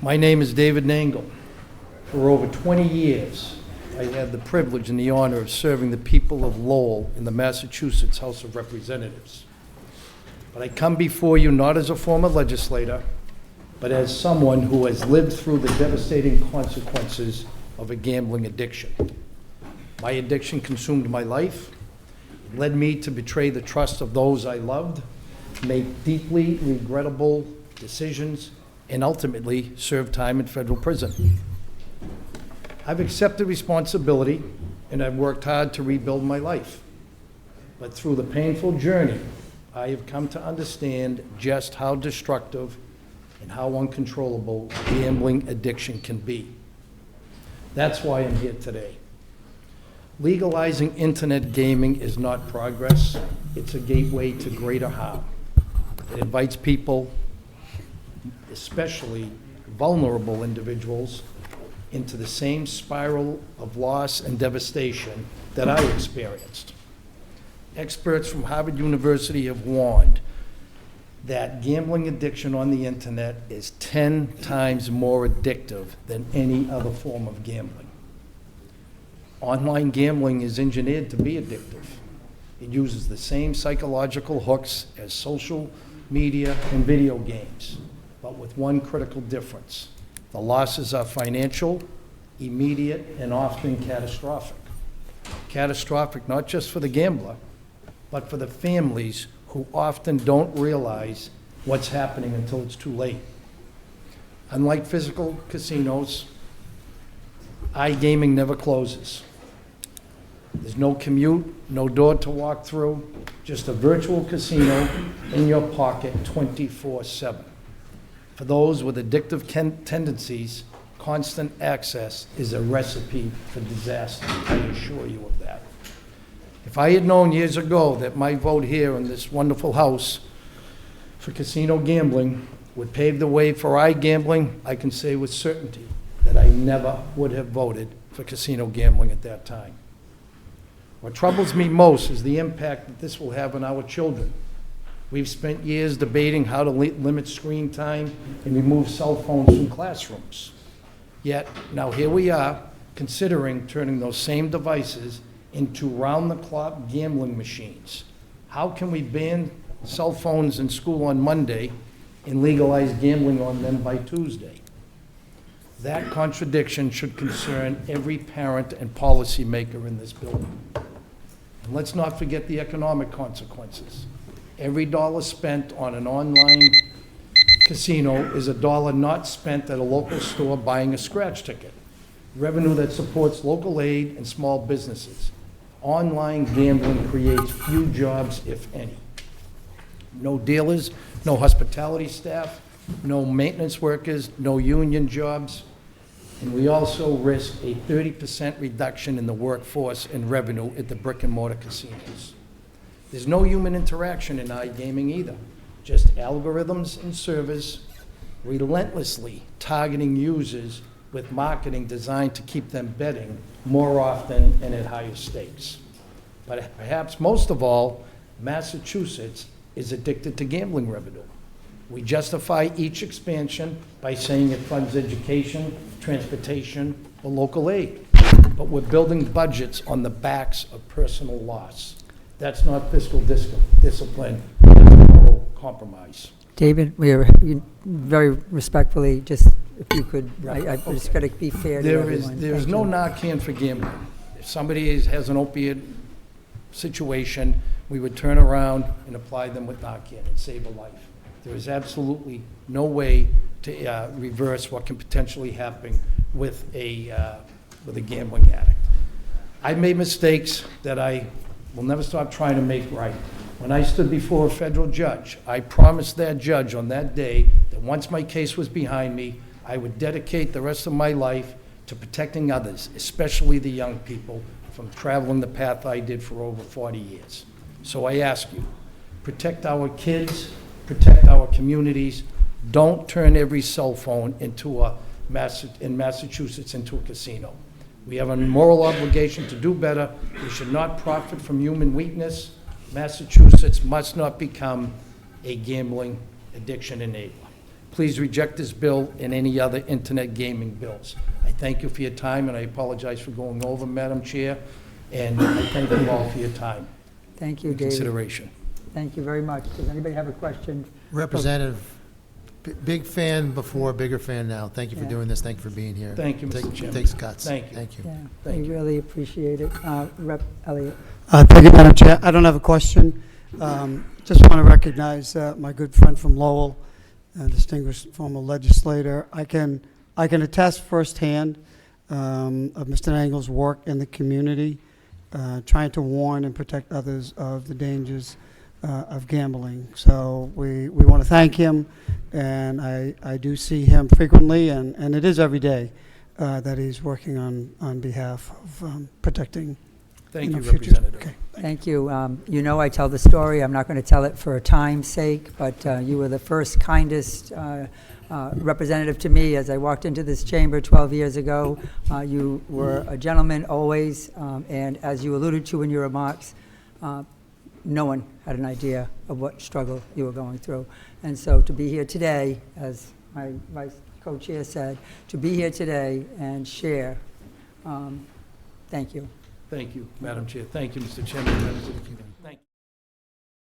My name is David Nangle. For over 20 years, I had the privilege and the honor of serving the people of Lowell in the Massachusetts House of Representatives. But I come before you not as a former legislator, but as someone who has lived through the devastating consequences of a gambling addiction. My addiction consumed my life. It led me to betray the trust of those I loved, make deeply regrettable decisions, and ultimately serve time in federal prison. I've accepted responsibility, and I've worked hard to rebuild my life. But through the painful journey, I have come to understand just how destructive and how uncontrollable gambling addiction can be. That's why I'm here today. Legalizing internet gaming is not progress. It's a gateway to greater harm. It invites people, especially vulnerable individuals, into the same spiral of loss and devastation that I experienced. Experts from Harvard University have warned that gambling addiction on the internet is 10 times more addictive than any other form of gambling. Online gambling is engineered to be addictive. It uses the same psychological hooks as social media and video games, but with one critical difference. The losses are financial, immediate, and often catastrophic. Catastrophic not just for the gambler, but for the families who often don't realize what's happening until it's too late. Unlike physical casinos, iGaming never closes. There's no commute, no door to walk through, just a virtual casino in your pocket 24/7. For those with addictive tendencies, constant access is a recipe for disaster, I assure you of that. If I had known years ago that my vote here in this wonderful house for casino gambling would pave the way for iGambling, I can say with certainty that I never would have voted for casino gambling at that time. What troubles me most is the impact that this will have on our children. We've spent years debating how to limit screen time and remove cell phones from classrooms. Yet, now here we are, considering turning those same devices into round-the-clock gambling machines. How can we ban cell phones in school on Monday and legalize gambling on them by Tuesday? That contradiction should concern every parent and policymaker in this building. And let's not forget the economic consequences. Every dollar spent on an online casino is a dollar not spent at a local store buying a scratch ticket, revenue that supports local aid and small businesses. Online gambling creates few jobs, if any. No dealers, no hospitality staff, no maintenance workers, no union jobs, and we also risk a 30% reduction in the workforce and revenue at the brick and mortar casinos. There's no human interaction in iGaming either, just algorithms and servers relentlessly targeting users with marketing designed to keep them betting more often and at higher stakes. But perhaps most of all, Massachusetts is addicted to gambling revenue. We justify each expansion by saying it funds education, transportation, or local aid. But we're building budgets on the backs of personal loss. That's not fiscal discipline, that's moral compromise. David, we are very respectfully, just if you could, I just got to be fair to everyone. There's no Narcan for gambling. If somebody has an opiate situation, we would turn around and apply them with Narcan and save a life. There is absolutely no way to reverse what can potentially happen with a gambling addict. I've made mistakes that I will never stop trying to make right. When I stood before a federal judge, I promised that judge on that day that once my case was behind me, I would dedicate the rest of my life to protecting others, especially the young people, from traveling the path I did for over 40 years. So I ask you, protect our kids, protect our communities. Don't turn every cell phone in Massachusetts into a casino. We have a moral obligation to do better. We should not profit from human weakness. Massachusetts must not become a gambling addiction enabler. Please reject this bill and any other internet gaming bills. I thank you for your time, and I apologize for going over, Madam Chair, and I thank you all for your time Thank you, and David. consideration. Thank you very much. Does anybody have a question? Representative, big fan before, bigger fan now. Thank you for Yeah. doing this. Thank you for being here. Thank you, Mr. Take- Chairman. Takes guts. Thank you. Thank you. Yeah, Thank we you. really appreciate it. Rep. Elliott. Thank you, Madam Chair. I don't have a question. Just want to recognize my good friend from Lowell, a distinguished former legislator. I can attest firsthand of Mr. Nangle's work in the community, trying to warn and protect others of the dangers of gambling. So we want to thank him, and I do see him frequently, and it is every day that he's working on behalf of protecting Thank you, future. Representative. Okay. Thank you. You know I tell the story. I'm not going to tell it for time's sake, but you were the first kindest representative to me as I walked into this chamber 12 years ago. You were a gentleman always, and as you alluded to in your remarks, no one had an idea of what struggle you were going through. And so to be here today, as my vice co-chair said, to be here today and share, thank you. Thank you, Madam Chair. Thank you, Mr. Chairman. Thank you.